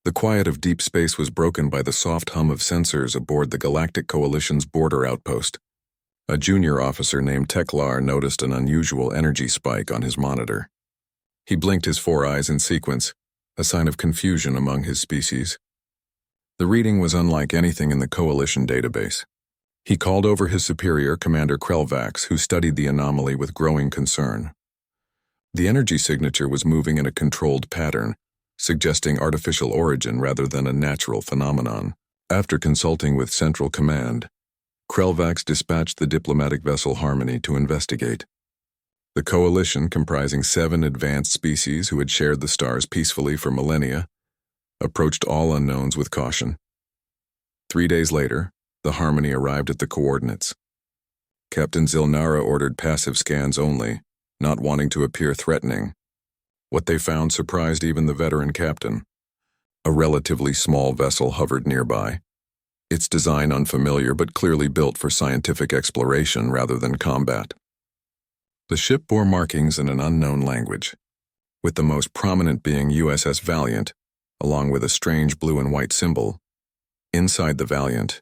The quiet of deep space was broken by the soft hum of sensors aboard the Galactic Coalition's border outpost. A junior officer named Teklar noticed an unusual energy spike on his monitor. He blinked his 4 eyes in sequence, a sign of confusion among his species. The reading was unlike anything in the Coalition database. He called over his superior, Commander Krelvax, who studied the anomaly with growing concern. The energy signature was moving in a controlled pattern, suggesting artificial origin rather than a natural phenomenon. After consulting with Central Command, Krelvax dispatched the diplomatic vessel Harmony to investigate. The Coalition, comprising 7 advanced species who had shared the stars peacefully for millennia, approached all unknowns with caution. 3 days later, the Harmony arrived at the coordinates. Captain Zilnara ordered passive scans only, not wanting to appear threatening. What they found surprised even the veteran captain. A relatively small vessel hovered nearby, its design unfamiliar but clearly built for scientific exploration rather than combat. The ship bore markings in an unknown language, with the most prominent being USS Valiant, along with a strange blue and white symbol. Inside the Valiant,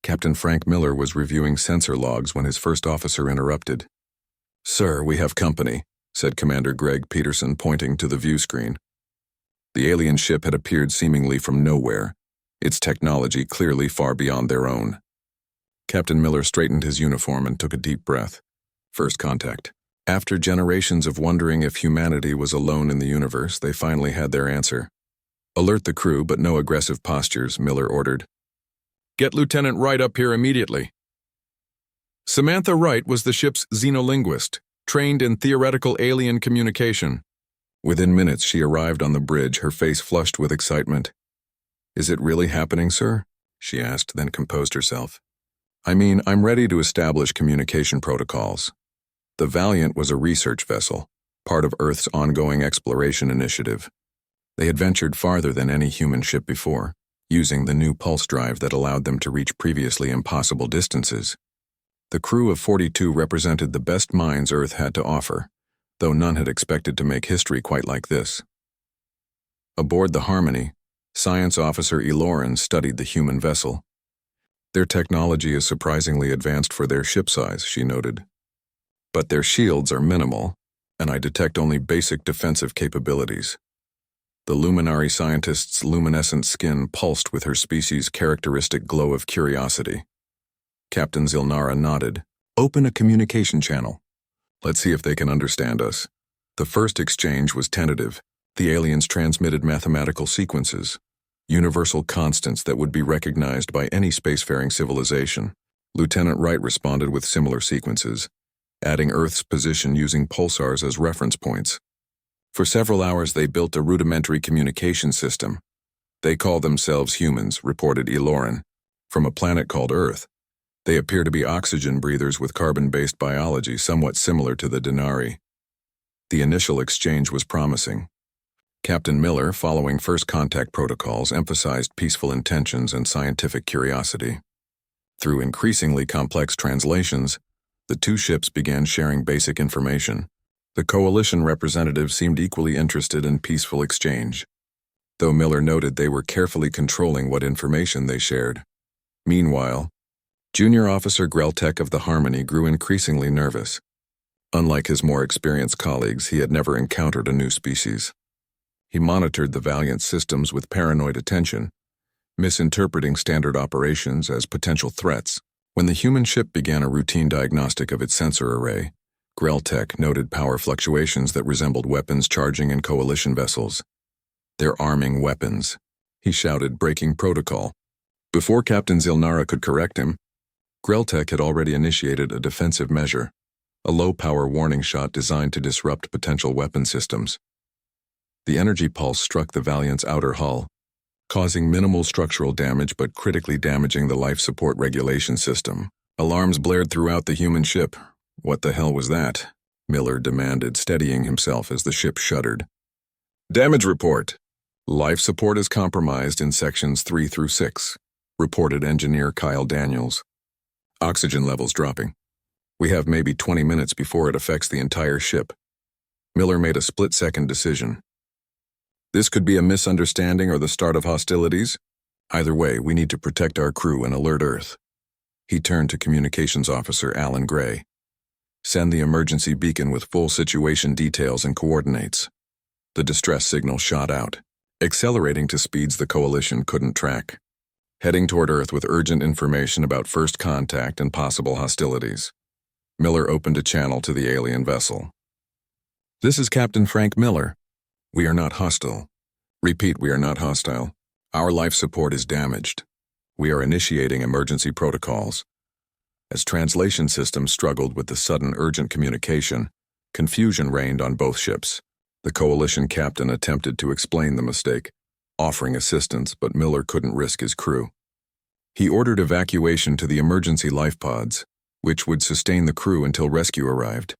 Captain Frank Miller was reviewing sensor logs when his first officer interrupted. "Sir, we have company," said Commander Greg Peterson, pointing to the view screen. The alien ship had appeared seemingly from nowhere, its technology clearly far beyond their own. Captain Miller straightened his uniform and took a deep breath. First contact. After generations of wondering if humanity was alone in the universe, they finally had their answer. "Alert the crew, but no aggressive postures," Miller ordered. "Get Lieutenant Wright up here immediately." Samantha Wright was the ship's xenolinguist, trained in theoretical alien communication. Within minutes, she arrived on the bridge, her face flushed with excitement. "Is it really happening, sir?" she asked, then composed herself. I'm ready to establish communication protocols." The Valiant was a research vessel, part of Earth's ongoing exploration initiative. They had ventured farther than any human ship before, using the new pulse drive that allowed them to reach previously impossible distances. The crew of 42 represented the best minds Earth had to offer, though none had expected to make history quite like this. Aboard the Harmony, Science Officer Eloran studied the human vessel. "Their technology is surprisingly advanced for their ship size," she noted. "But their shields are minimal, and I detect only basic defensive capabilities." The Luminary scientist's luminescent skin pulsed with her species' characteristic glow of curiosity. Captain Zilnara nodded. "Open a communication channel. Let's see if they can understand us." The first exchange was tentative. The aliens transmitted mathematical sequences, universal constants that would be recognized by any spacefaring civilization. Lieutenant Wright responded with similar sequences, adding Earth's position using pulsars as reference points. For several hours they built a rudimentary communication system. "They call themselves humans," reported Eloran, "from a planet called Earth. They appear to be oxygen breathers with carbon-based biology somewhat similar to the Denari." The initial exchange was promising. Captain Miller, following first contact protocols, emphasized peaceful intentions and scientific curiosity. Through increasingly complex translations, the two ships began sharing basic information. The Coalition representatives seemed equally interested in peaceful exchange, though Miller noted they were carefully controlling what information they shared. Meanwhile, Junior Officer Greltek of the Harmony grew increasingly nervous. Unlike his more experienced colleagues, he had never encountered a new species. He monitored the Valiant systems with paranoid attention, misinterpreting standard operations as potential threats. When the human ship began a routine diagnostic of its sensor array, Greltek noted power fluctuations that resembled weapons charging in Coalition vessels. "They're arming weapons," he shouted, breaking protocol. Before Captain Zilnara could correct him, Greltek had already initiated a defensive measure, a low-power warning shot designed to disrupt potential weapon systems. The energy pulse struck the Valiant's outer hull, causing minimal structural damage but critically damaging the life support regulation system. Alarms blared throughout the human ship. "What the hell was that?" Miller demanded, steadying himself as the ship shuddered. "Damage report. Life support is compromised in sections 3 through 6, reported Engineer Kyle Daniels. "Oxygen levels dropping. We have maybe 20 minutes before it affects the entire ship." Miller made a split-second decision. This could be a misunderstanding or the start of hostilities. Either way, we need to protect our crew and alert Earth. He turned to Communications Officer Alan Gray. Send the emergency beacon with full situation details and coordinates. The distress signal shot out, accelerating to speeds the Coalition couldn't track. Heading toward Earth with urgent information about first contact and possible hostilities. Miller opened a channel to the alien vessel. This is Captain Frank Miller. We are not hostile. Repeat, we are not hostile. Our life support is damaged. We are initiating emergency protocols. As translation systems struggled with the sudden urgent communication, confusion reigned on both ships. The Coalition captain attempted to explain the mistake, offering assistance, but Miller couldn't risk his crew. He ordered evacuation to the emergency life pods, which would sustain the crew until rescue arrived.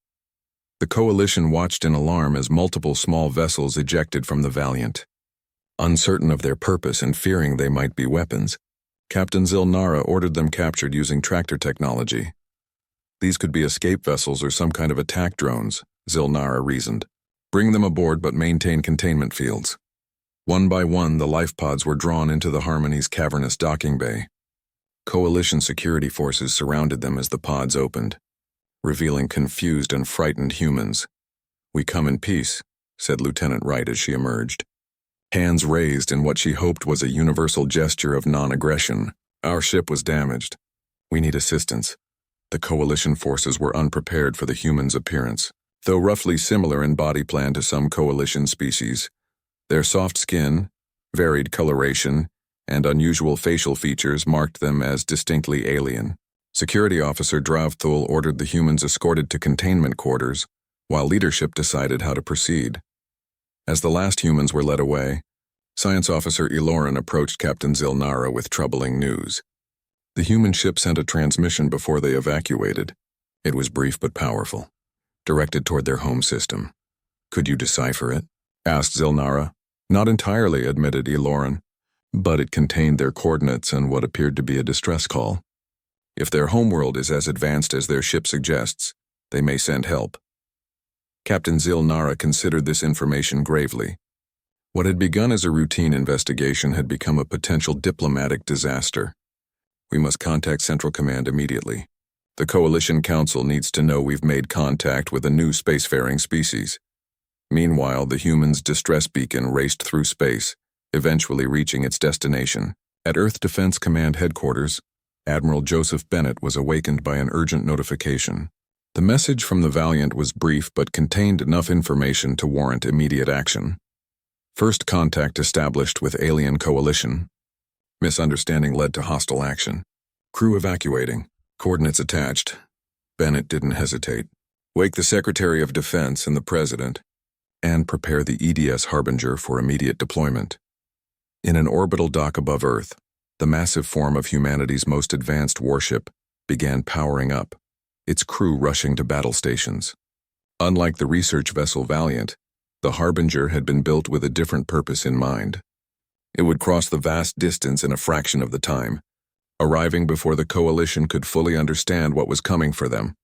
The Coalition watched in alarm as multiple small vessels ejected from the Valiant. Uncertain of their purpose and fearing they might be weapons, Captain Zilnara ordered them captured using tractor technology. These could be escape vessels or some kind of attack drones, Zilnara reasoned. Bring them aboard but maintain containment fields. One by one, the life pods were drawn into the Harmony's cavernous docking bay. Coalition security forces surrounded them as the pods opened, revealing confused and frightened humans. We come in peace, said Lieutenant Wright as she emerged. Hands raised in what she hoped was a universal gesture of non-aggression. Our ship was damaged. We need assistance. The Coalition forces were unprepared for the humans' appearance. Though roughly similar in body plan to some Coalition species, their soft skin, varied coloration, and unusual facial features marked them as distinctly alien. Security Officer Dravthul ordered the humans escorted to containment quarters, while leadership decided how to proceed. As the last humans were led away, Science Officer Eloran approached Captain Zilnara with troubling news. The human ship sent a transmission before they evacuated. It was brief but powerful, directed toward their home system. Could you decipher it? Asked Zilnara. Not entirely, admitted Eloran, but it contained their coordinates and what appeared to be a distress call. If their homeworld is as advanced as their ship suggests, they may send help. Captain Zilnara considered this information gravely. What had begun as a routine investigation had become a potential diplomatic disaster. We must contact Central Command immediately. The Coalition Council needs to know we've made contact with a new spacefaring species. Meanwhile, the humans' distress beacon raced through space, eventually reaching its destination. At Earth Defense Command headquarters, Admiral Joseph Bennett was awakened by an urgent notification. The message from the Valiant was brief but contained enough information to warrant immediate action. First contact established with alien coalition. Misunderstanding led to hostile action. Crew evacuating. Coordinates attached. Bennett didn't hesitate. Wake the Secretary of Defense and the President, and prepare the EDS Harbinger for immediate deployment. In an orbital dock above Earth, the massive form of humanity's most advanced warship began powering up, its crew rushing to battle stations. Unlike the research vessel Valiant, the Harbinger had been built with a different purpose in mind. It would cross the vast distance in a fraction of the time, arriving before the Coalition could fully understand what was coming for them.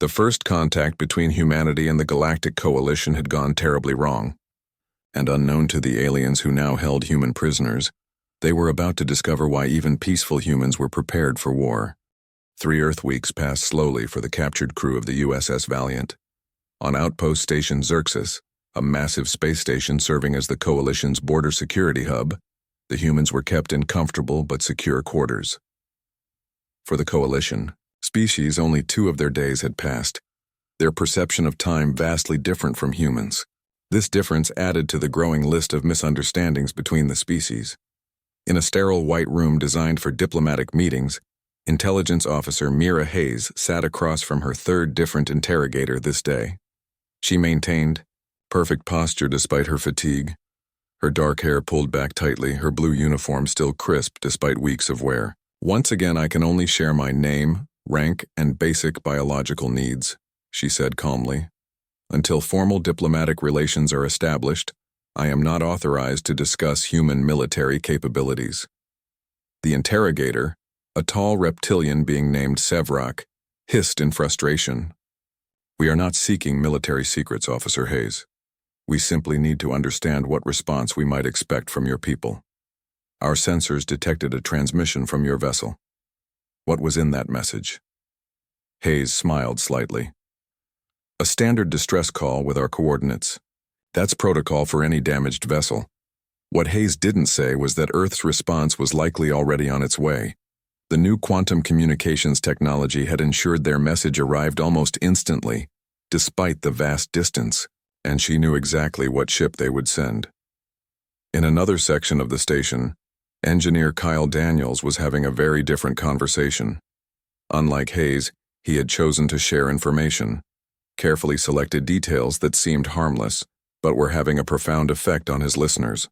The first contact between humanity and the Galactic Coalition had gone terribly wrong, and unknown to the aliens who now held human prisoners, they were about to discover why even peaceful humans were prepared for war. 3 Earth weeks passed slowly for the captured crew of the USS Valiant. On Outpost Station Xerxes, a massive space station serving as the Coalition's border security hub, the humans were kept in comfortable but secure quarters. For the Coalition, species only 2 of their days had passed, their perception of time vastly different from humans. This difference added to the growing list of misunderstandings between the species. In a sterile white room designed for diplomatic meetings, Intelligence Officer Mira Hayes sat across from her 3rd different interrogator this day. She maintained perfect posture despite her fatigue, her dark hair pulled back tightly, her blue uniform still crisp despite weeks of wear. Once again, I can only share my name, rank, and basic biological needs, she said calmly. Until formal diplomatic relations are established, I am not authorized to discuss human military capabilities. The interrogator, a tall reptilian being named Sevrak, hissed in frustration. We are not seeking military secrets, Officer Hayes. We simply need to understand what response we might expect from your people. Our sensors detected a transmission from your vessel. What was in that message? Hayes smiled slightly. A standard distress call with our coordinates. That's protocol for any damaged vessel. What Hayes didn't say was that Earth's response was likely already on its way. The new quantum communications technology had ensured their message arrived almost instantly, despite the vast distance, and she knew exactly what ship they would send. In another section of the station, engineer Kyle Daniels was having a very different conversation. Unlike Hayes, he had chosen to share information, carefully selected details that seemed harmless, but were having a profound effect on his listeners.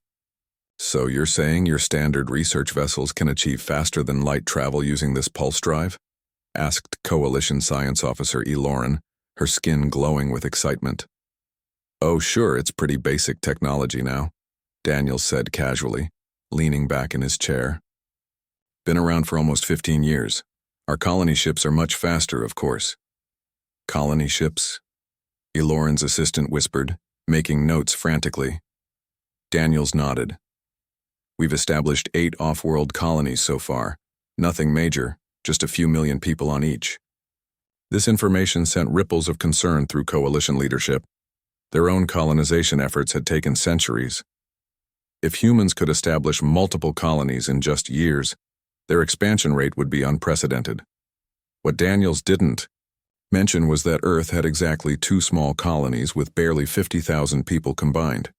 So you're saying your standard research vessels can achieve faster than light travel using this pulse drive? Asked Coalition Science Officer E. Lauren, her skin glowing with excitement. Oh sure, it's pretty basic technology now, Daniels said casually, leaning back in his chair. Been around for almost 15 years. Our colony ships are much faster, of course. Colony ships? E. Lauren's assistant whispered, making notes frantically. Daniels nodded. We've established 8 off-world colonies so far. Nothing major, just a few million people on each. This information sent ripples of concern through coalition leadership. Their own colonization efforts had taken centuries. If humans could establish multiple colonies in just years, their expansion rate would be unprecedented. What Daniels didn't mention was that Earth had exactly 2 small colonies with barely 50,000 people combined.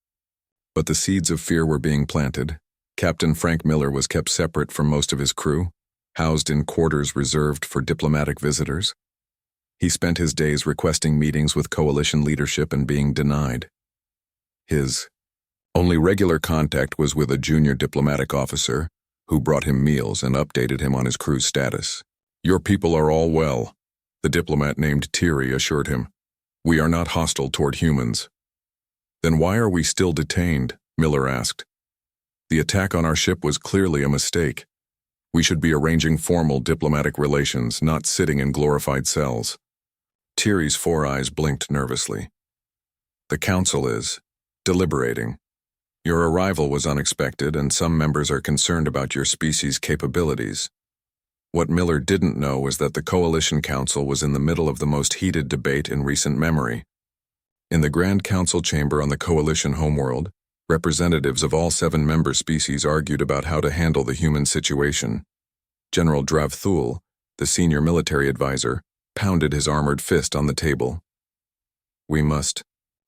But the seeds of fear were being planted. Captain Frank Miller was kept separate from most of his crew, housed in quarters reserved for diplomatic visitors. He spent his days requesting meetings with coalition leadership and being denied. His only regular contact was with a junior diplomatic officer who brought him meals and updated him on his crew's status. Your people are all well, the diplomat named Thierry assured him. We are not hostile toward humans. Then why are we still detained? Miller asked. The attack on our ship was clearly a mistake. We should be arranging formal diplomatic relations, not sitting in glorified cells. Thierry's 4 eyes blinked nervously. The council is deliberating. Your arrival was unexpected, and some members are concerned about your species' capabilities. What Miller didn't know was that the Coalition Council was in the middle of the most heated debate in recent memory. In the Grand Council chamber on the Coalition homeworld, representatives of all 7 member species argued about how to handle the human situation. General Drav Thule, the senior military advisor, pounded his armored fist on the table. We must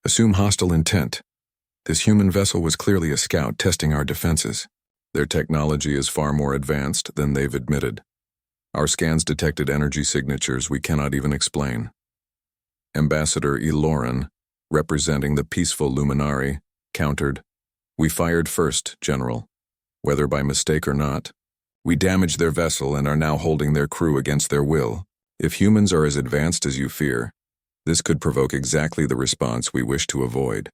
assume hostile intent. This human vessel was clearly a scout testing our defenses. Their technology is far more advanced than they've admitted. Our scans detected energy signatures we cannot even explain. Ambassador E. Lauren, representing the peaceful Luminari, countered, We fired first, General. Whether by mistake or not, we damaged their vessel and are now holding their crew against their will. If humans are as advanced as you fear, this could provoke exactly the response we wish to avoid.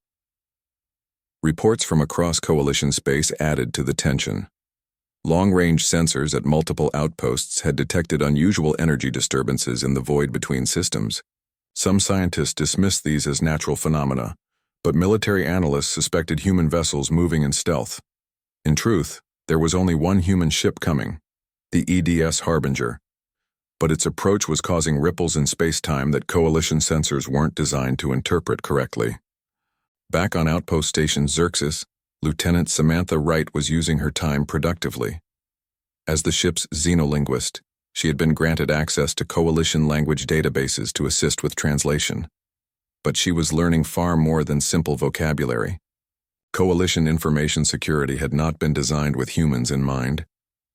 Reports from across Coalition space added to the tension. Long-range sensors at multiple outposts had detected unusual energy disturbances in the void between systems. Some scientists dismissed these as natural phenomena, but military analysts suspected human vessels moving in stealth. In truth, there was only one human ship coming, the EDS Harbinger, but its approach was causing ripples in space-time that Coalition sensors weren't designed to interpret correctly. Back on Outpost Station Xerxes, Lieutenant Samantha Wright was using her time productively. As the ship's xenolinguist, she had been granted access to Coalition language databases to assist with translation. But she was learning far more than simple vocabulary. Coalition information security had not been designed with humans in mind,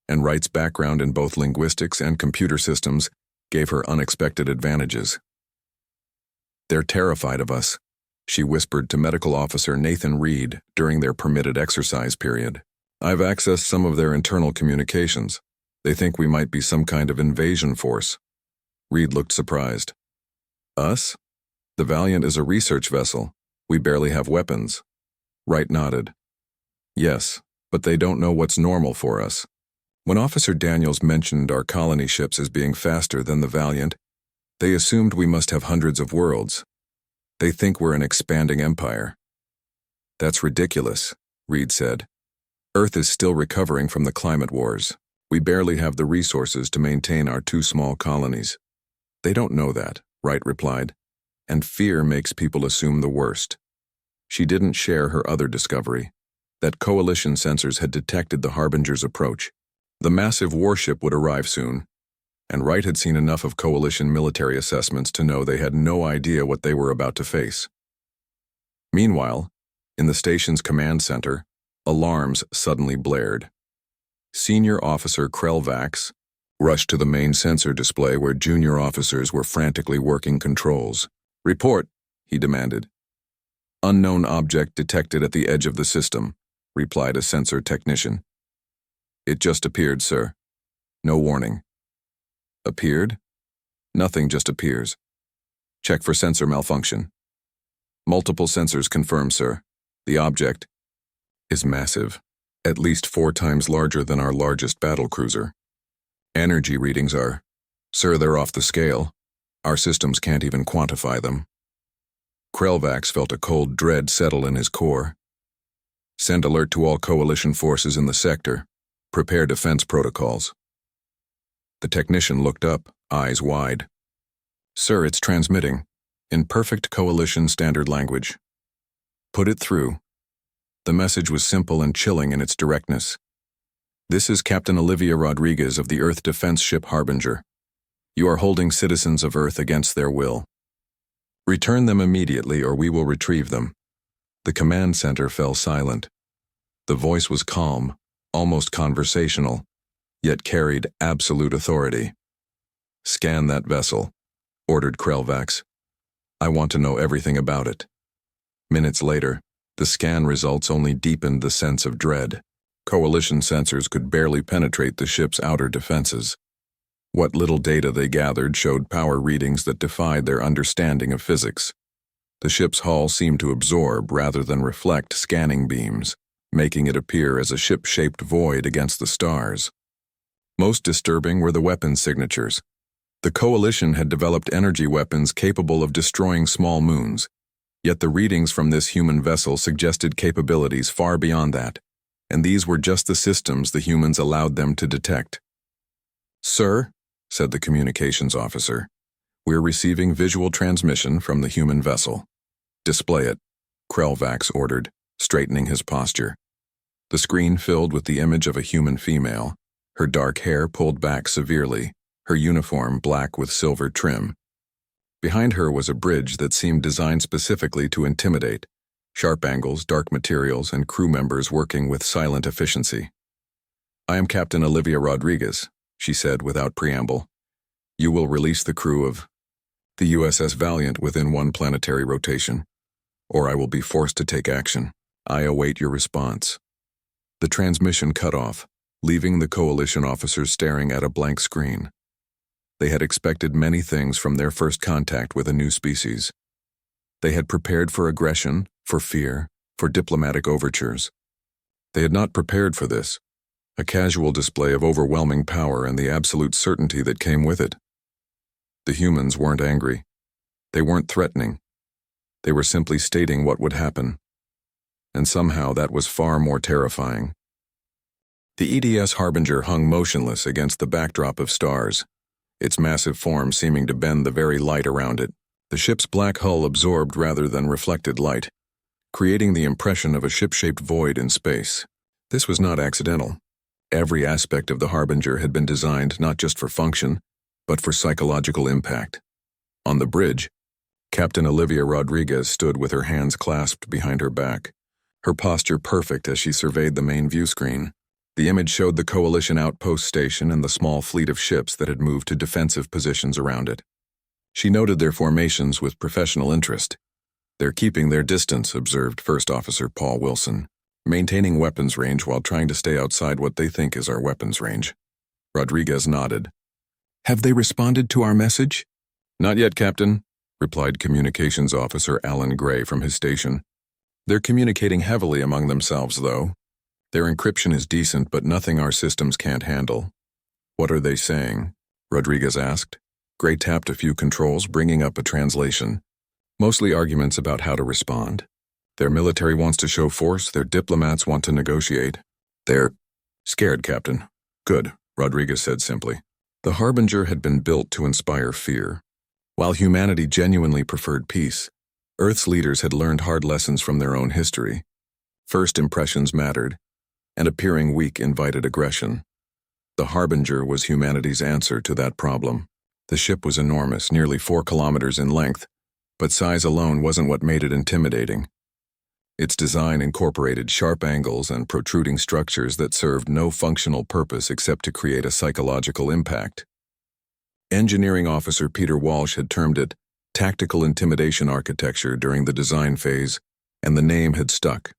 and Wright's background in both linguistics and computer systems gave her unexpected advantages. They're terrified of us, she whispered to Medical Officer Nathan Reed during their permitted exercise period. I've accessed some of their internal communications. They think we might be some kind of invasion force. Reed looked surprised. Us? The Valiant is a research vessel. We barely have weapons. Wright nodded. Yes, but they don't know what's normal for us. When Officer Daniels mentioned our colony ships as being faster than the Valiant, they assumed we must have hundreds of worlds. They think we're an expanding empire. That's ridiculous, Reed said. Earth is still recovering from the climate wars. We barely have the resources to maintain our 2 small colonies. They don't know that, Wright replied, and fear makes people assume the worst. She didn't share her other discovery, that coalition sensors had detected the Harbinger's approach. The massive warship would arrive soon, and Wright had seen enough of coalition military assessments to know they had no idea what they were about to face. Meanwhile, in the station's command center, alarms suddenly blared. Senior Officer Krelvax rushed to the main sensor display where junior officers were frantically working controls. "Report," he demanded. "Unknown object detected at the edge of the system," replied a sensor technician. "It just appeared, sir. No warning." "Appeared?" "Nothing just appears. Check for sensor malfunction." "Multiple sensors confirm, sir. The object is massive, at least 4 times larger than our largest battlecruiser. Energy readings are, sir, they're off the scale. Our systems can't even quantify them." Krelvax felt a cold dread settle in his core. "Send alert to all coalition forces in the sector. Prepare defense protocols." The technician looked up, eyes wide. "Sir, it's transmitting, in perfect coalition standard language." "Put it through." The message was simple and chilling in its directness. "This is Captain Olivia Rodriguez of the Earth defense ship Harbinger. You are holding citizens of Earth against their will. Return them immediately or we will retrieve them." The command center fell silent. The voice was calm, almost conversational, yet carried absolute authority. "Scan that vessel," ordered Krelvax. "I want to know everything about it." Minutes later, the scan results only deepened the sense of dread. Coalition sensors could barely penetrate the ship's outer defenses. What little data they gathered showed power readings that defied their understanding of physics. The ship's hull seemed to absorb rather than reflect scanning beams, making it appear as a ship-shaped void against the stars. Most disturbing were the weapons signatures. The Coalition had developed energy weapons capable of destroying small moons, yet the readings from this human vessel suggested capabilities far beyond that, and these were just the systems the humans allowed them to detect. "Sir," said the communications officer, "we're receiving visual transmission from the human vessel." "Display it," Krelvax ordered, straightening his posture. The screen filled with the image of a human female, her dark hair pulled back severely, her uniform black with silver trim. Behind her was a bridge that seemed designed specifically to intimidate, sharp angles, dark materials, and crew members working with silent efficiency. "I am Captain Olivia Rodriguez," she said without preamble. "You will release the crew of the USS Valiant within 1 planetary rotation, or I will be forced to take action. I await your response." The transmission cut off, leaving the Coalition officers staring at a blank screen. They had expected many things from their first contact with a new species. They had prepared for aggression, for fear, for diplomatic overtures. They had not prepared for this, a casual display of overwhelming power and the absolute certainty that came with it. The humans weren't angry. They weren't threatening. They were simply stating what would happen. And somehow that was far more terrifying. The EDS Harbinger hung motionless against the backdrop of stars, its massive form seeming to bend the very light around it. The ship's black hull absorbed rather than reflected light, creating the impression of a ship-shaped void in space. This was not accidental. Every aspect of the Harbinger had been designed not just for function, but for psychological impact. On the bridge, Captain Olivia Rodriguez stood with her hands clasped behind her back, her posture perfect as she surveyed the main view screen. The image showed the Coalition outpost station and the small fleet of ships that had moved to defensive positions around it. She noted their formations with professional interest. "They're keeping their distance," observed First Officer Paul Wilson, "maintaining weapons range while trying to stay outside what they think is our weapons range." Rodriguez nodded. "Have they responded to our message?" "Not yet, Captain," replied Communications Officer Alan Gray from his station. "They're communicating heavily among themselves, though. Their encryption is decent, but nothing our systems can't handle." "What are they saying?" Rodriguez asked. Gray tapped a few controls, bringing up a translation. "Mostly arguments about how to respond. Their military wants to show force, their diplomats want to negotiate. They're scared, Captain. Good, Rodriguez said simply. The Harbinger had been built to inspire fear. While humanity genuinely preferred peace, Earth's leaders had learned hard lessons from their own history. First impressions mattered, and appearing weak invited aggression. The Harbinger was humanity's answer to that problem. The ship was enormous, nearly 4 kilometers in length, but size alone wasn't what made it intimidating. Its design incorporated sharp angles and protruding structures that served no functional purpose except to create a psychological impact. Engineering officer Peter Walsh had termed it tactical intimidation architecture during the design phase, and the name had stuck.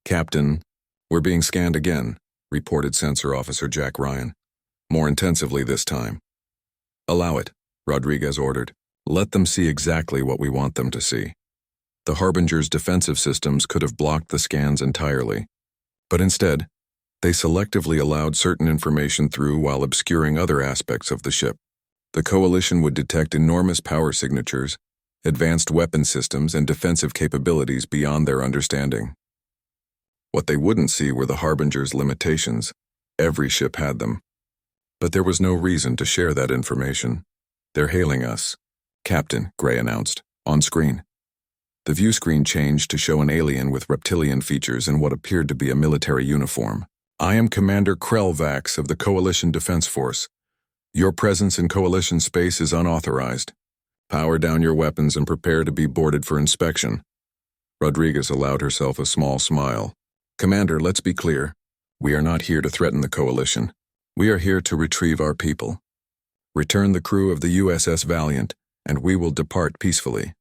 Captain, we're being scanned again, reported Sensor Officer Jack Ryan. More intensively this time. Allow it, Rodriguez ordered. Let them see exactly what we want them to see. The Harbinger's defensive systems could have blocked the scans entirely, but instead, they selectively allowed certain information through while obscuring other aspects of the ship. The Coalition would detect enormous power signatures, advanced weapon systems, and defensive capabilities beyond their understanding. What they wouldn't see were the Harbinger's limitations. Every ship had them. But there was no reason to share that information. They're hailing us, Captain, Gray announced, on screen. The view screen changed to show an alien with reptilian features and what appeared to be a military uniform. I am Commander Krelvax of the Coalition Defense Force. Your presence in Coalition space is unauthorized. Power down your weapons and prepare to be boarded for inspection. Rodriguez allowed herself a small smile. Commander, let's be clear. We are not here to threaten the Coalition. We are here to retrieve our people. Return the crew of the USS Valiant, and we will depart peacefully.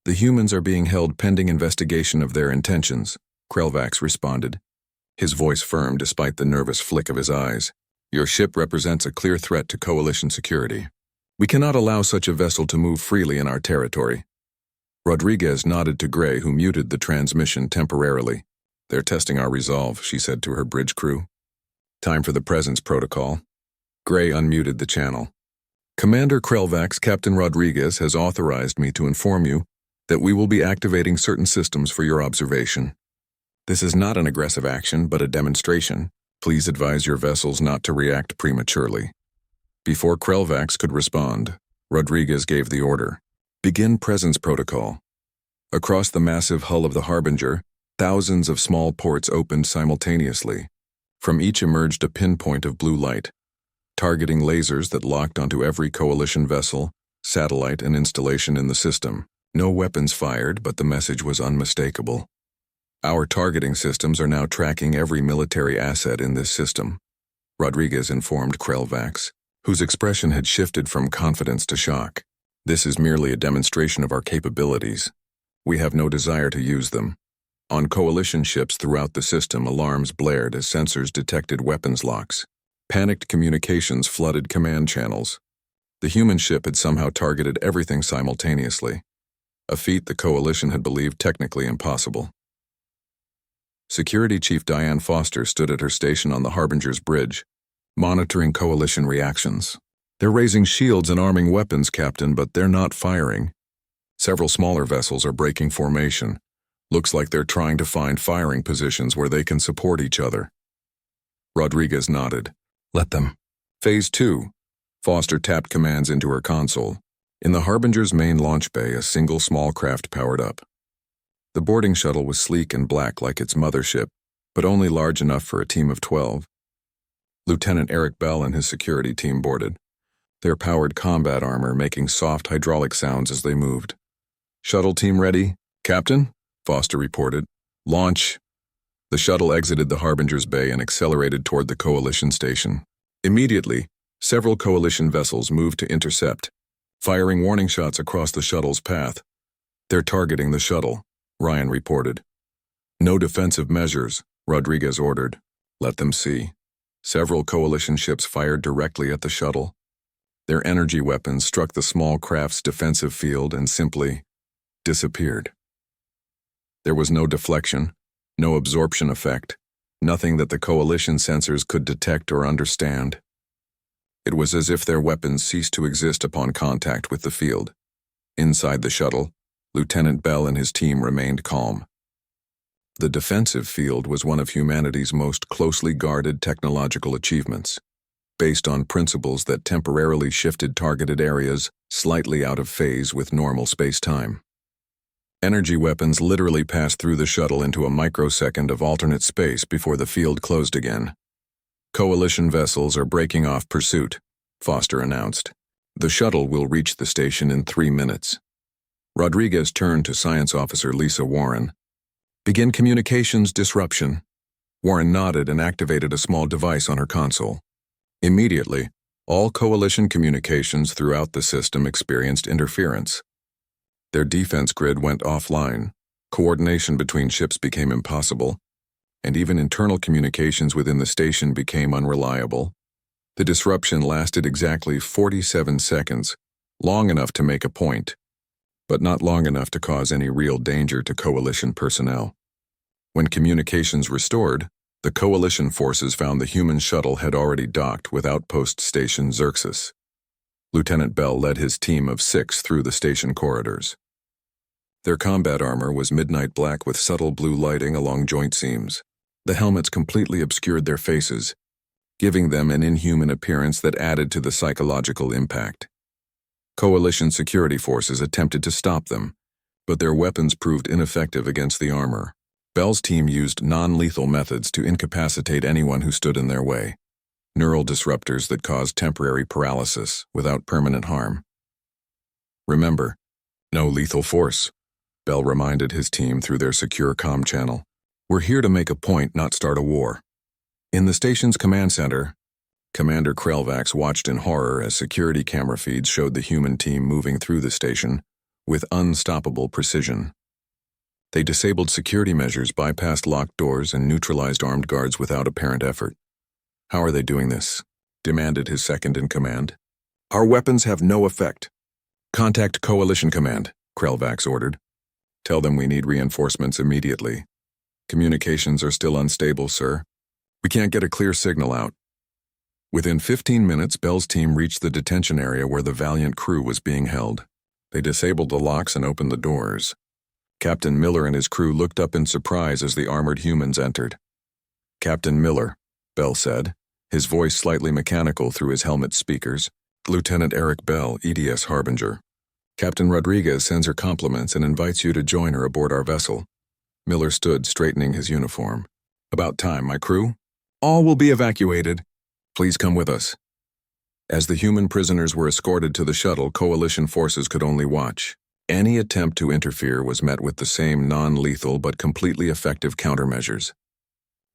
The humans are being held pending investigation of their intentions, Krelvax responded, his voice firm despite the nervous flick of his eyes. Your ship represents a clear threat to Coalition security. We cannot allow such a vessel to move freely in our territory. Rodriguez nodded to Gray, who muted the transmission temporarily. They're testing our resolve, she said to her bridge crew. Time for the presence protocol. Gray unmuted the channel. Commander Krelvax, Captain Rodriguez has authorized me to inform you that we will be activating certain systems for your observation. This is not an aggressive action, but a demonstration. Please advise your vessels not to react prematurely. Before Krelvax could respond, Rodriguez gave the order. Begin presence protocol. Across the massive hull of the Harbinger, thousands of small ports opened simultaneously. From each emerged a pinpoint of blue light, targeting lasers that locked onto every Coalition vessel, satellite, and installation in the system. No weapons fired, but the message was unmistakable. Our targeting systems are now tracking every military asset in this system, Rodriguez informed Krelvax, whose expression had shifted from confidence to shock. This is merely a demonstration of our capabilities. We have no desire to use them. On Coalition ships throughout the system, alarms blared as sensors detected weapons locks. Panicked communications flooded command channels. The human ship had somehow targeted everything simultaneously, a feat the Coalition had believed technically impossible. Security Chief Diane Foster stood at her station on the Harbinger's bridge, monitoring Coalition reactions. They're raising shields and arming weapons, Captain, but they're not firing. Several smaller vessels are breaking formation. Looks like they're trying to find firing positions where they can support each other. Rodriguez nodded. Let them. Phase 2. Foster tapped commands into her console. In the Harbinger's main launch bay, a single small craft powered up. The boarding shuttle was sleek and black like its mothership, but only large enough for a team of 12. Lieutenant Eric Bell and his security team boarded, their powered combat armor making soft hydraulic sounds as they moved. Shuttle team ready, Captain? Foster reported. Launch. The shuttle exited the Harbinger's bay and accelerated toward the Coalition station. Immediately, several Coalition vessels moved to intercept, firing warning shots across the shuttle's path. They're targeting the shuttle, Ryan reported. No defensive measures, Rodriguez ordered. Let them see. Several Coalition ships fired directly at the shuttle. Their energy weapons struck the small craft's defensive field and simply disappeared. There was no deflection, no absorption effect, nothing that the Coalition sensors could detect or understand. It was as if their weapons ceased to exist upon contact with the field. Inside the shuttle, Lieutenant Bell and his team remained calm. The defensive field was one of humanity's most closely guarded technological achievements, based on principles that temporarily shifted targeted areas slightly out of phase with normal space-time. Energy weapons literally passed through the shuttle into a microsecond of alternate space before the field closed again. Coalition vessels are breaking off pursuit, Foster announced. The shuttle will reach the station in 3 minutes. Rodriguez turned to Science Officer Lisa Warren. Begin communications disruption. Warren nodded and activated a small device on her console. Immediately, all Coalition communications throughout the system experienced interference. Their defense grid went offline, coordination between ships became impossible, and even internal communications within the station became unreliable. The disruption lasted exactly 47 seconds, long enough to make a point, but not long enough to cause any real danger to Coalition personnel. When communications restored, the Coalition forces found the human shuttle had already docked with Outpost Station Xerxes. Lieutenant Bell led his team of 6 through the station corridors. Their combat armor was midnight black with subtle blue lighting along joint seams. The helmets completely obscured their faces, giving them an inhuman appearance that added to the psychological impact. Coalition security forces attempted to stop them, but their weapons proved ineffective against the armor. Bell's team used non-lethal methods to incapacitate anyone who stood in their way. Neural disruptors that caused temporary paralysis without permanent harm. Remember, no lethal force, Bell reminded his team through their secure comm channel. We're here to make a point, not start a war. In the station's command center, Commander Krelvax watched in horror as security camera feeds showed the human team moving through the station with unstoppable precision. They disabled security measures, bypassed locked doors, and neutralized armed guards without apparent effort. How are they doing this? Demanded his second-in-command. Our weapons have no effect. Contact Coalition Command, Krelvax ordered. Tell them we need reinforcements immediately. Communications are still unstable, sir. We can't get a clear signal out. Within 15 minutes, Bell's team reached the detention area where the Valiant crew was being held. They disabled the locks and opened the doors. Captain Miller and his crew looked up in surprise as the armored humans entered. Captain Miller, Bell said, his voice slightly mechanical through his helmet speakers. Lieutenant Eric Bell, EDS Harbinger. Captain Rodriguez sends her compliments and invites you to join her aboard our vessel. Miller stood, straightening his uniform. About time, my crew. All will be evacuated. Please come with us. As the human prisoners were escorted to the shuttle, Coalition forces could only watch. Any attempt to interfere was met with the same non-lethal but completely effective countermeasures.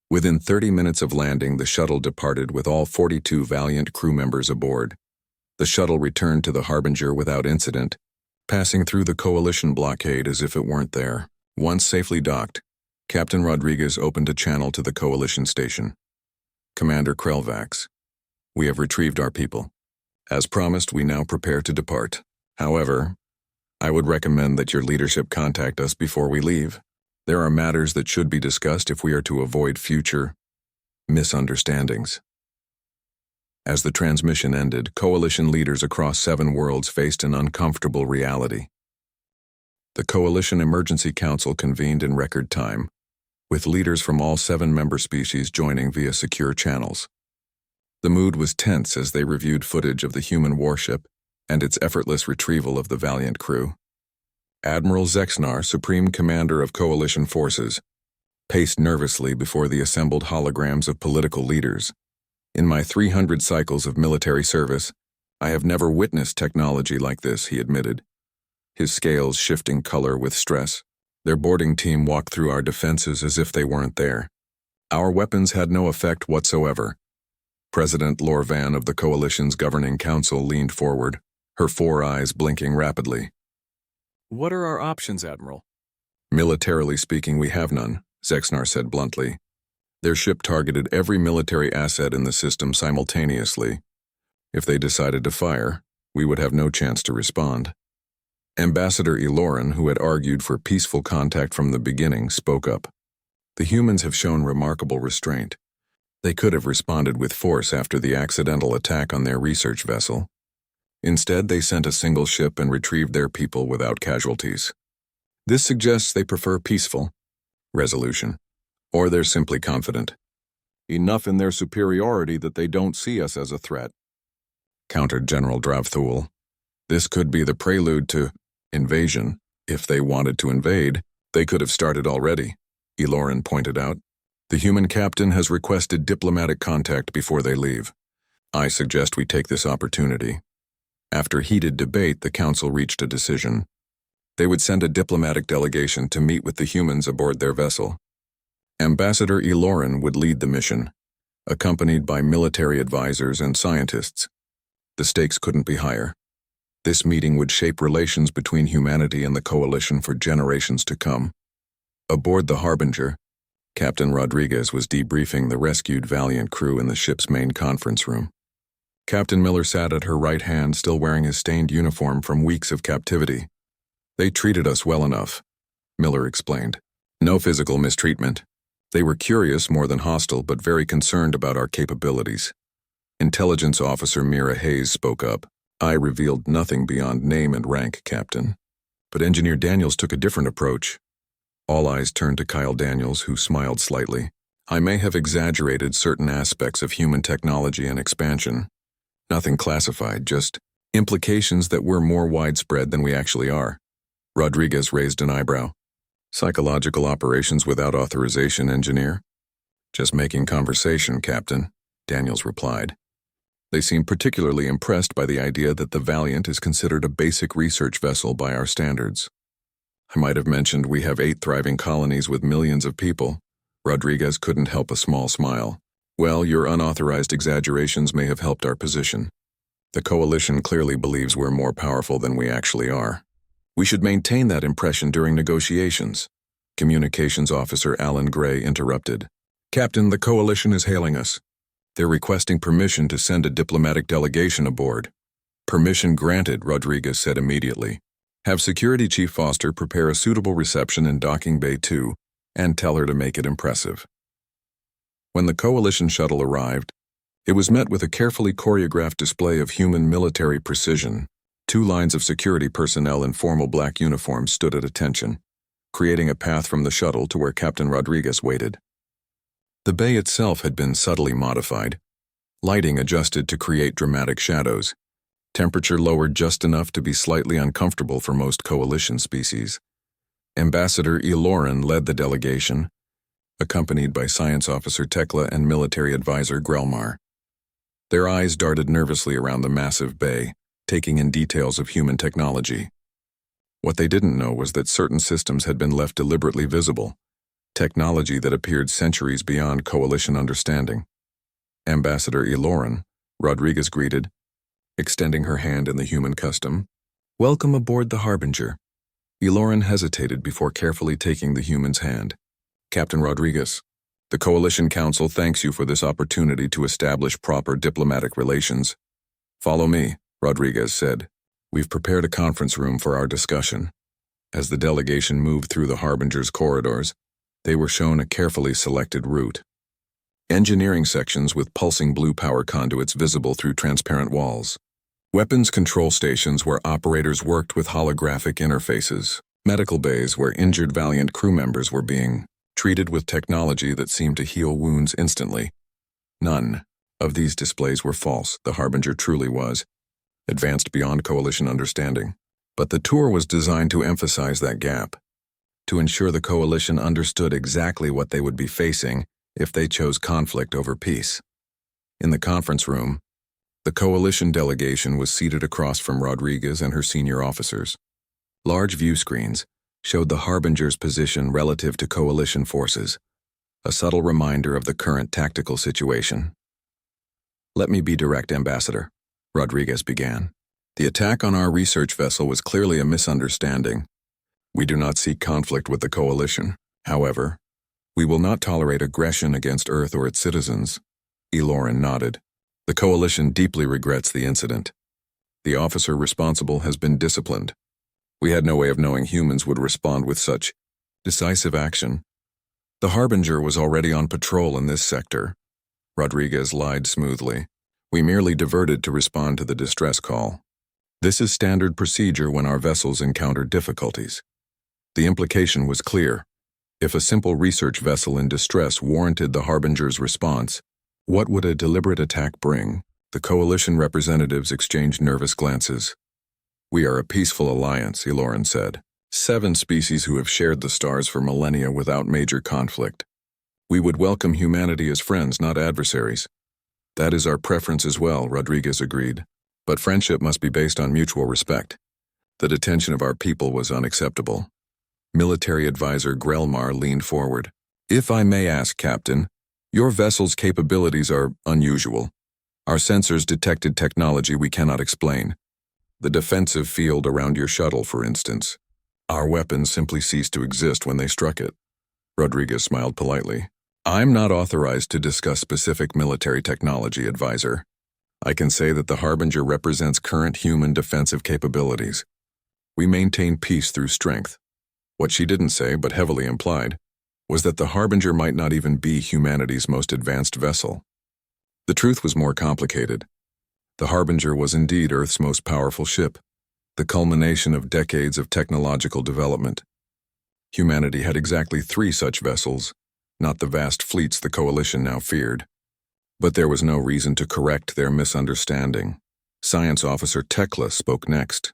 Within 30 minutes of landing, the shuttle departed with all 42 Valiant crew members aboard. The shuttle returned to the Harbinger without incident, passing through the Coalition blockade as if it weren't there. Once safely docked, Captain Rodriguez opened a channel to the Coalition station. Commander Krelvax, we have retrieved our people. As promised, we now prepare to depart. However, I would recommend that your leadership contact us before we leave. There are matters that should be discussed if we are to avoid future misunderstandings. As the transmission ended, Coalition leaders across 7 worlds faced an uncomfortable reality. The Coalition Emergency Council convened in record time, with leaders from all 7 member species joining via secure channels. The mood was tense as they reviewed footage of the human warship and its effortless retrieval of the Valiant crew. Admiral Zexnar, Supreme Commander of Coalition forces, paced nervously before the assembled holograms of political leaders. In my 300 cycles of military service, I have never witnessed technology like this, he admitted, his scales shifting color with stress. Their boarding team walked through our defenses as if they weren't there. Our weapons had no effect whatsoever. President Lorvan of the Coalition's Governing Council leaned forward, her 4 eyes blinking rapidly. What are our options, Admiral? Militarily speaking, we have none, Zexnar said bluntly. Their ship targeted every military asset in the system simultaneously. If they decided to fire, we would have no chance to respond. Ambassador Eloran, who had argued for peaceful contact from the beginning, spoke up. The humans have shown remarkable restraint. They could have responded with force after the accidental attack on their research vessel. Instead, they sent a single ship and retrieved their people without casualties. This suggests they prefer peaceful, Resolution. Or they're simply confident. Enough in their superiority that they don't see us as a threat, Countered General Dravthul. This could be the prelude to invasion. If they wanted to invade, they could have started already, Eloran pointed out. The human captain has requested diplomatic contact before they leave. I suggest we take this opportunity. After heated debate, the council reached a decision. They would send a diplomatic delegation to meet with the humans aboard their vessel. Ambassador Eloran would lead the mission, accompanied by military advisors and scientists. The stakes couldn't be higher. This meeting would shape relations between humanity and the Coalition for generations to come. Aboard the Harbinger, Captain Rodriguez was debriefing the rescued Valiant crew in the ship's main conference room. Captain Miller sat at her right hand, still wearing his stained uniform from weeks of captivity. They treated us well enough, Miller explained. No physical mistreatment. They were curious more than hostile, but very concerned about our capabilities. Intelligence Officer Mira Hayes spoke up. I revealed nothing beyond name and rank, Captain. But Engineer Daniels took a different approach. All eyes turned to Kyle Daniels, who smiled slightly. I may have exaggerated certain aspects of human technology and expansion. Nothing classified, just implications that were more widespread than we actually are. Rodriguez raised an eyebrow. Psychological operations without authorization, Engineer? Just making conversation, Captain, Daniels replied. They seemed particularly impressed by the idea that the Valiant is considered a basic research vessel by our standards. I might have mentioned we have 8 thriving colonies with millions of people. Rodriguez couldn't help a small smile. Well, your unauthorized exaggerations may have helped our position. The Coalition clearly believes we're more powerful than we actually are. We should maintain that impression during negotiations. Communications Officer Alan Gray interrupted. Captain, the Coalition is hailing us. They're requesting permission to send a diplomatic delegation aboard. Permission granted, Rodriguez said immediately. Have Security Chief Foster prepare a suitable reception in Docking Bay 2 and tell her to make it impressive. When the Coalition shuttle arrived, it was met with a carefully choreographed display of human military precision. 2 lines of security personnel in formal black uniforms stood at attention, creating a path from the shuttle to where Captain Rodriguez waited. The bay itself had been subtly modified, lighting adjusted to create dramatic shadows, temperature lowered just enough to be slightly uncomfortable for most Coalition species. Ambassador Eloran led the delegation, accompanied by Science Officer Tekla and Military Advisor Grelmar. Their eyes darted nervously around the massive bay, taking in details of human technology. What they didn't know was that certain systems had been left deliberately visible, technology that appeared centuries beyond Coalition understanding. Ambassador Eloran, Rodriguez greeted, extending her hand in the human custom. Welcome aboard the Harbinger. Eloran hesitated before carefully taking the human's hand. Captain Rodriguez, the Coalition Council thanks you for this opportunity to establish proper diplomatic relations. Follow me, Rodriguez said. We've prepared a conference room for our discussion. As the delegation moved through the Harbinger's corridors, they were shown a carefully selected route. Engineering sections with pulsing blue power conduits visible through transparent walls. Weapons control stations where operators worked with holographic interfaces. Medical bays where injured Valiant crew members were being treated with technology that seemed to heal wounds instantly. None of these displays were false, the Harbinger truly was, advanced beyond Coalition understanding. But the tour was designed to emphasize that gap, to ensure the Coalition understood exactly what they would be facing if they chose conflict over peace. In the conference room, the Coalition delegation was seated across from Rodriguez and her senior officers. Large view screens showed the Harbinger's position relative to Coalition forces, a subtle reminder of the current tactical situation. Let me be direct, Ambassador, Rodriguez began. The attack on our research vessel was clearly a misunderstanding. We do not seek conflict with the Coalition. However, we will not tolerate aggression against Earth or its citizens. Eloran nodded. The Coalition deeply regrets the incident. The officer responsible has been disciplined. We had no way of knowing humans would respond with such decisive action. The Harbinger was already on patrol in this sector. Rodriguez lied smoothly. We merely diverted to respond to the distress call. This is standard procedure when our vessels encounter difficulties. The implication was clear. If a simple research vessel in distress warranted the Harbinger's response, what would a deliberate attack bring? The coalition representatives exchanged nervous glances. We are a peaceful alliance, Eloran said. 7 species who have shared the stars for millennia without major conflict. We would welcome humanity as friends, not adversaries. That is our preference as well, Rodriguez agreed. But friendship must be based on mutual respect. The detention of our people was unacceptable. Military advisor Grelmar leaned forward. If I may ask, Captain, your vessel's capabilities are unusual. Our sensors detected technology we cannot explain. The defensive field around your shuttle, for instance. Our weapons simply ceased to exist when they struck it. Rodriguez smiled politely. I'm not authorized to discuss specific military technology, advisor. I can say that the Harbinger represents current human defensive capabilities. We maintain peace through strength. What she didn't say, but heavily implied, was that the Harbinger might not even be humanity's most advanced vessel. The truth was more complicated. The Harbinger was indeed Earth's most powerful ship, the culmination of decades of technological development. Humanity had exactly 3 such vessels, not the vast fleets the Coalition now feared. But there was no reason to correct their misunderstanding. Science Officer Tekla spoke next.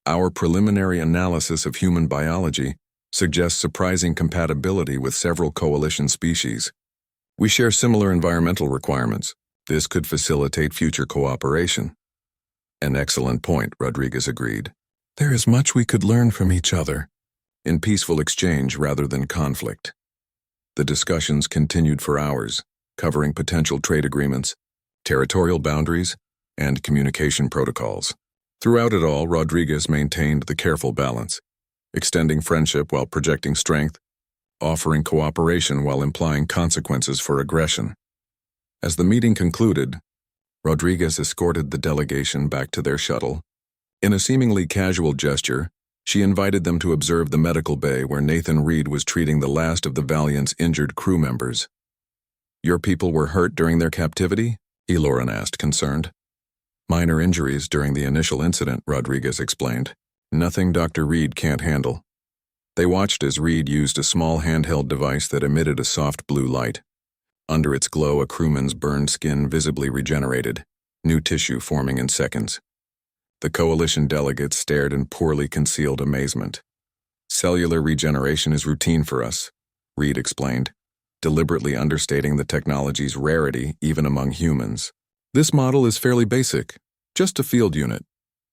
Our preliminary analysis of human biology suggests surprising compatibility with several Coalition species. We share similar environmental requirements. This could facilitate future cooperation. An excellent point, Rodriguez agreed. There is much we could learn from each other, in peaceful exchange rather than conflict. The discussions continued for hours, covering potential trade agreements, territorial boundaries, and communication protocols. Throughout it all, Rodriguez maintained the careful balance, extending friendship while projecting strength, offering cooperation while implying consequences for aggression. As the meeting concluded, Rodriguez escorted the delegation back to their shuttle. In a seemingly casual gesture, she invited them to observe the medical bay where Nathan Reed was treating the last of the Valiant's injured crew members. Your people were hurt during their captivity? Eloran asked, concerned. Minor injuries during the initial incident, Rodriguez explained. Nothing Dr. Reed can't handle. They watched as Reed used a small handheld device that emitted a soft blue light. Under its glow, a crewman's burned skin visibly regenerated, new tissue forming in seconds. The Coalition delegates stared in poorly concealed amazement. Cellular regeneration is routine for us, Reed explained, deliberately understating the technology's rarity even among humans. This model is fairly basic, just a field unit.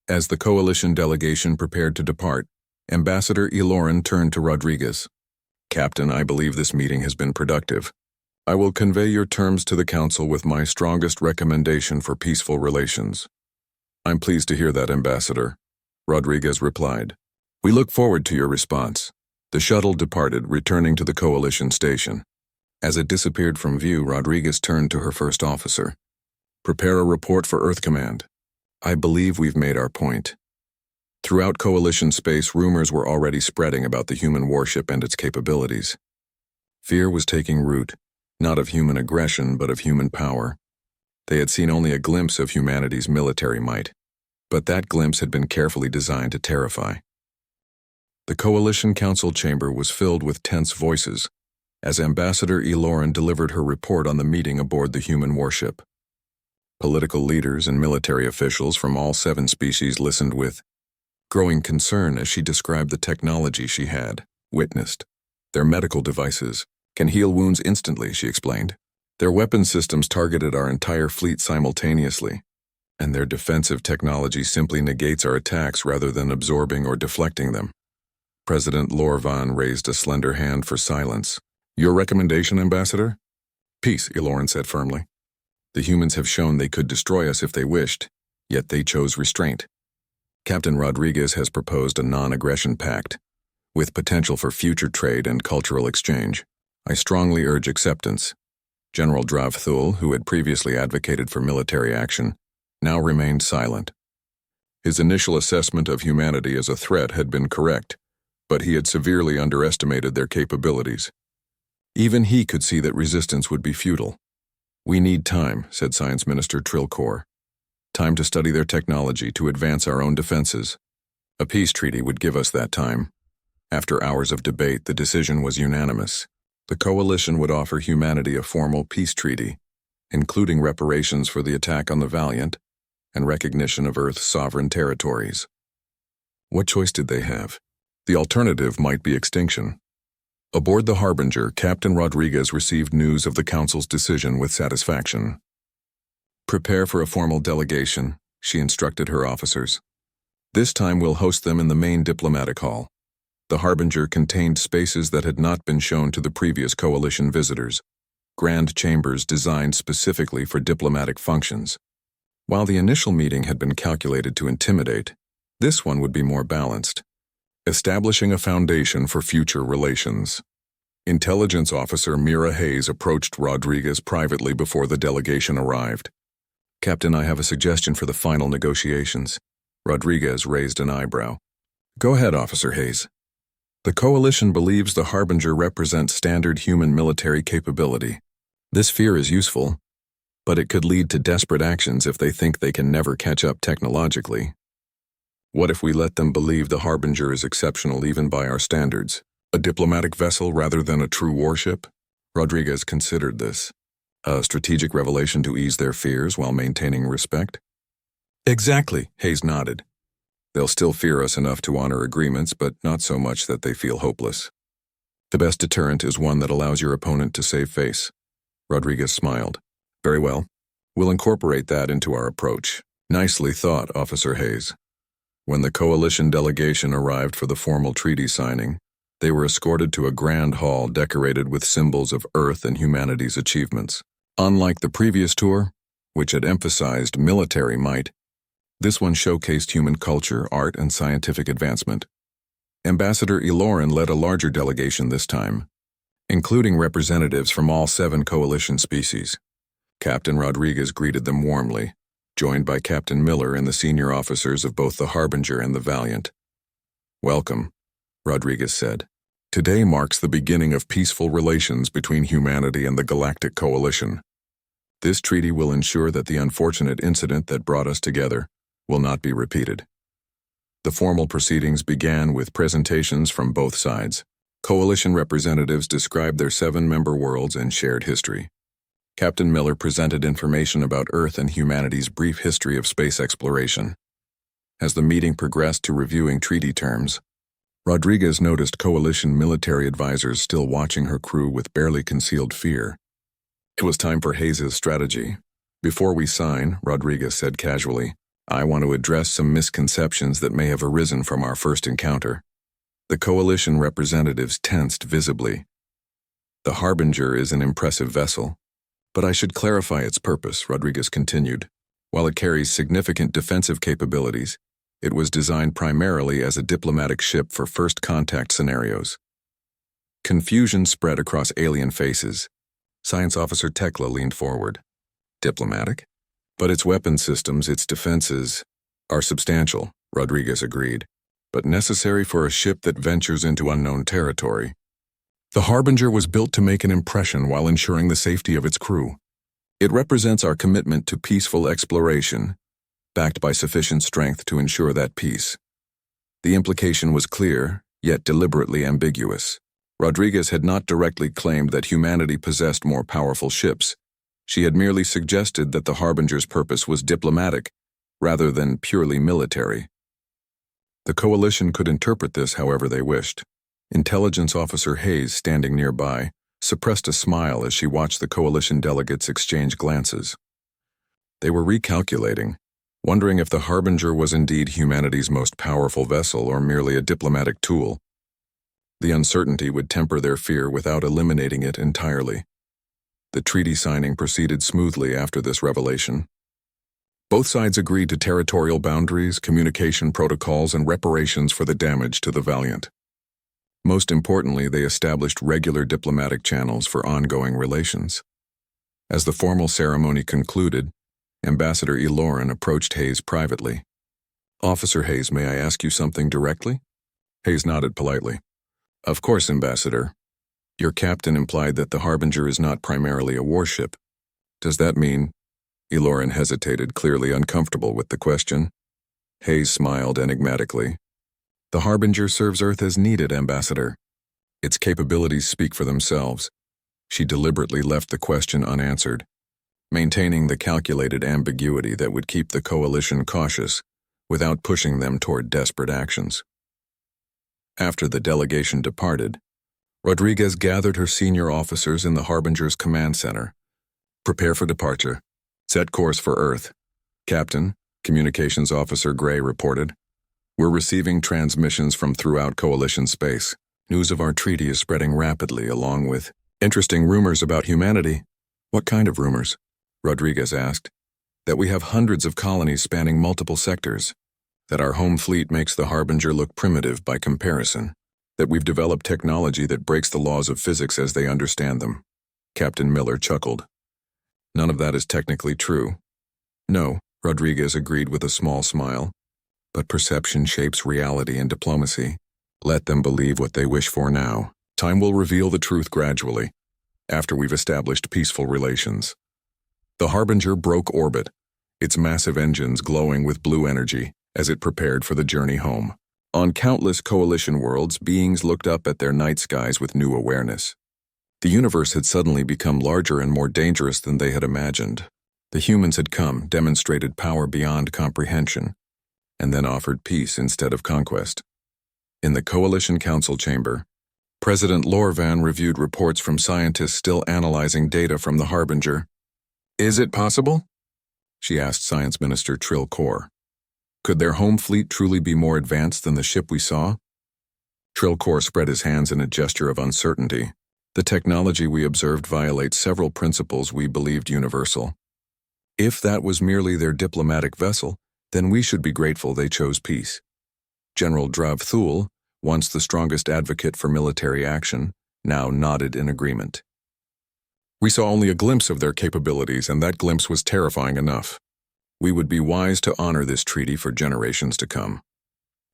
As the Coalition delegation prepared to depart, Ambassador Eloran turned to Rodriguez. Captain, I believe this meeting has been productive. I will convey your terms to the Council with my strongest recommendation for peaceful relations. I'm pleased to hear that, Ambassador, Rodriguez replied. We look forward to your response. The shuttle departed, returning to the Coalition station. As it disappeared from view, Rodriguez turned to her first officer. Prepare a report for Earth Command. I believe we've made our point. Throughout Coalition space, rumors were already spreading about the human warship and its capabilities. Fear was taking root, not of human aggression, but of human power. They had seen only a glimpse of humanity's military might, but that glimpse had been carefully designed to terrify. The Coalition Council chamber was filled with tense voices as Ambassador Eloran delivered her report on the meeting aboard the human warship. Political leaders and military officials from all 7 species listened with growing concern as she described the technology she had witnessed. Their medical devices can heal wounds instantly, she explained. Their weapon systems targeted our entire fleet simultaneously, and their defensive technology simply negates our attacks rather than absorbing or deflecting them. President Lorvan raised a slender hand for silence. Your recommendation, Ambassador? Peace, Eloran said firmly. The humans have shown they could destroy us if they wished, yet they chose restraint. Captain Rodriguez has proposed a non-aggression pact, with potential for future trade and cultural exchange. I strongly urge acceptance. General Dravthul, who had previously advocated for military action, now remained silent. His initial assessment of humanity as a threat had been correct, but he had severely underestimated their capabilities. Even he could see that resistance would be futile. We need time, said Science Minister Trilcor. Time to study their technology to advance our own defenses. A peace treaty would give us that time. After hours of debate, the decision was unanimous. The coalition would offer humanity a formal peace treaty, including reparations for the attack on the Valiant and recognition of Earth's sovereign territories. What choice did they have? The alternative might be extinction. Aboard the Harbinger, Captain Rodriguez received news of the Council's decision with satisfaction. "Prepare for a formal delegation," she instructed her officers. "This time we'll host them in the main diplomatic hall." The Harbinger contained spaces that had not been shown to the previous coalition visitors, grand chambers designed specifically for diplomatic functions. While the initial meeting had been calculated to intimidate, this one would be more balanced, establishing a foundation for future relations. Intelligence Officer Mira Hayes approached Rodriguez privately before the delegation arrived. "Captain, I have a suggestion for the final negotiations." Rodriguez raised an eyebrow. "Go ahead, Officer Hayes." "The coalition believes the Harbinger represents standard human military capability. This fear is useful, but it could lead to desperate actions if they think they can never catch up technologically. What if we let them believe the Harbinger is exceptional even by our standards? A diplomatic vessel rather than a true warship?" Rodriguez considered this. "A strategic revelation to ease their fears while maintaining respect?" "Exactly," Hayes nodded. "They'll still fear us enough to honor agreements, but not so much that they feel hopeless. The best deterrent is one that allows your opponent to save face." Rodriguez smiled. "Very well. We'll incorporate that into our approach." "Nicely thought, Officer Hayes." When the coalition delegation arrived for the formal treaty signing, they were escorted to a grand hall decorated with symbols of Earth and humanity's achievements. Unlike the previous tour, which had emphasized military might, this one showcased human culture, art, and scientific advancement. Ambassador Eloran led a larger delegation this time, including representatives from all 7 coalition species. Captain Rodriguez greeted them warmly, joined by Captain Miller and the senior officers of both the Harbinger and the Valiant. "Welcome," Rodriguez said. "Today marks the beginning of peaceful relations between humanity and the Galactic Coalition. This treaty will ensure that the unfortunate incident that brought us together will not be repeated." The formal proceedings began with presentations from both sides. Coalition representatives described their 7-member worlds and shared history. Captain Miller presented information about Earth and humanity's brief history of space exploration. As the meeting progressed to reviewing treaty terms, Rodriguez noticed coalition military advisors still watching her crew with barely concealed fear. It was time for Hayes' strategy. "Before we sign," Rodriguez said casually, "I want to address some misconceptions that may have arisen from our first encounter." The coalition representatives tensed visibly. "The Harbinger is an impressive vessel, but I should clarify its purpose," Rodriguez continued. "While it carries significant defensive capabilities, it was designed primarily as a diplomatic ship for first contact scenarios." Confusion spread across alien faces. Science Officer Tekla leaned forward. "Diplomatic? But its weapon systems, its defenses, are substantial," Rodriguez agreed, "but necessary for a ship that ventures into unknown territory. The Harbinger was built to make an impression while ensuring the safety of its crew. It represents our commitment to peaceful exploration, backed by sufficient strength to ensure that peace." The implication was clear, yet deliberately ambiguous. Rodriguez had not directly claimed that humanity possessed more powerful ships. She had merely suggested that the Harbinger's purpose was diplomatic, rather than purely military. The coalition could interpret this however they wished. Intelligence Officer Hayes, standing nearby, suppressed a smile as she watched the coalition delegates exchange glances. They were recalculating, wondering if the Harbinger was indeed humanity's most powerful vessel or merely a diplomatic tool. The uncertainty would temper their fear without eliminating it entirely. The treaty signing proceeded smoothly after this revelation. Both sides agreed to territorial boundaries, communication protocols, and reparations for the damage to the Valiant. Most importantly, they established regular diplomatic channels for ongoing relations. As the formal ceremony concluded, Ambassador Eloran approached Hayes privately. "Officer Hayes, may I ask you something directly?" Hayes nodded politely. "Of course, Ambassador. Your captain implied that the Harbinger is not primarily a warship. Does that mean—" Eloran hesitated, clearly uncomfortable with the question. Hayes smiled enigmatically. The Harbinger serves Earth as needed, Ambassador. Its capabilities speak for themselves. She deliberately left the question unanswered, maintaining the calculated ambiguity that would keep the coalition cautious without pushing them toward desperate actions. After the delegation departed, Rodriguez gathered her senior officers in the Harbinger's command center. Prepare for departure. Set course for Earth. Captain, Communications Officer Gray reported. We're receiving transmissions from throughout Coalition space. News of our treaty is spreading rapidly, along with interesting rumors about humanity. What kind of rumors? Rodriguez asked. That we have hundreds of colonies spanning multiple sectors. That our home fleet makes the Harbinger look primitive by comparison. That we've developed technology that breaks the laws of physics as they understand them. Captain Miller chuckled. None of that is technically true. No, Rodriguez agreed with a small smile. But perception shapes reality and diplomacy. Let them believe what they wish for now. Time will reveal the truth gradually, after we've established peaceful relations. The Harbinger broke orbit, its massive engines glowing with blue energy as it prepared for the journey home. On countless coalition worlds, beings looked up at their night skies with new awareness. The universe had suddenly become larger and more dangerous than they had imagined. The humans had come, demonstrated power beyond comprehension, and then offered peace instead of conquest. In the Coalition Council chamber, President Lorvan reviewed reports from scientists still analyzing data from the Harbinger. Is it possible? She asked Science Minister Trill Core. Could their home fleet truly be more advanced than the ship we saw? Trill Core spread his hands in a gesture of uncertainty. The technology we observed violates several principles we believed universal. If that was merely their diplomatic vessel, then we should be grateful they chose peace. General Drav Thule, once the strongest advocate for military action, now nodded in agreement. We saw only a glimpse of their capabilities, and that glimpse was terrifying enough. We would be wise to honor this treaty for generations to come.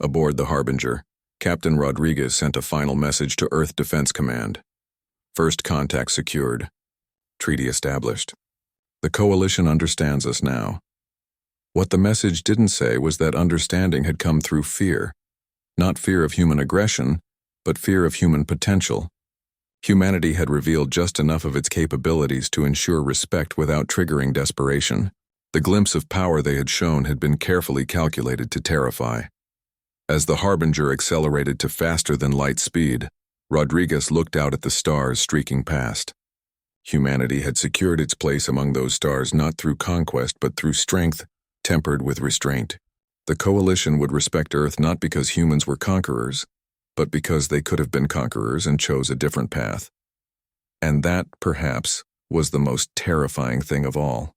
Aboard the Harbinger, Captain Rodriguez sent a final message to Earth Defense Command. First contact secured. Treaty established. The Coalition understands us now. What the message didn't say was that understanding had come through fear. Not fear of human aggression, but fear of human potential. Humanity had revealed just enough of its capabilities to ensure respect without triggering desperation. The glimpse of power they had shown had been carefully calculated to terrify. As the Harbinger accelerated to faster-than-light speed, Rodriguez looked out at the stars streaking past. Humanity had secured its place among those stars not through conquest but through strength, tempered with restraint. The Coalition would respect Earth not because humans were conquerors, but because they could have been conquerors and chose a different path. And that, perhaps, was the most terrifying thing of all.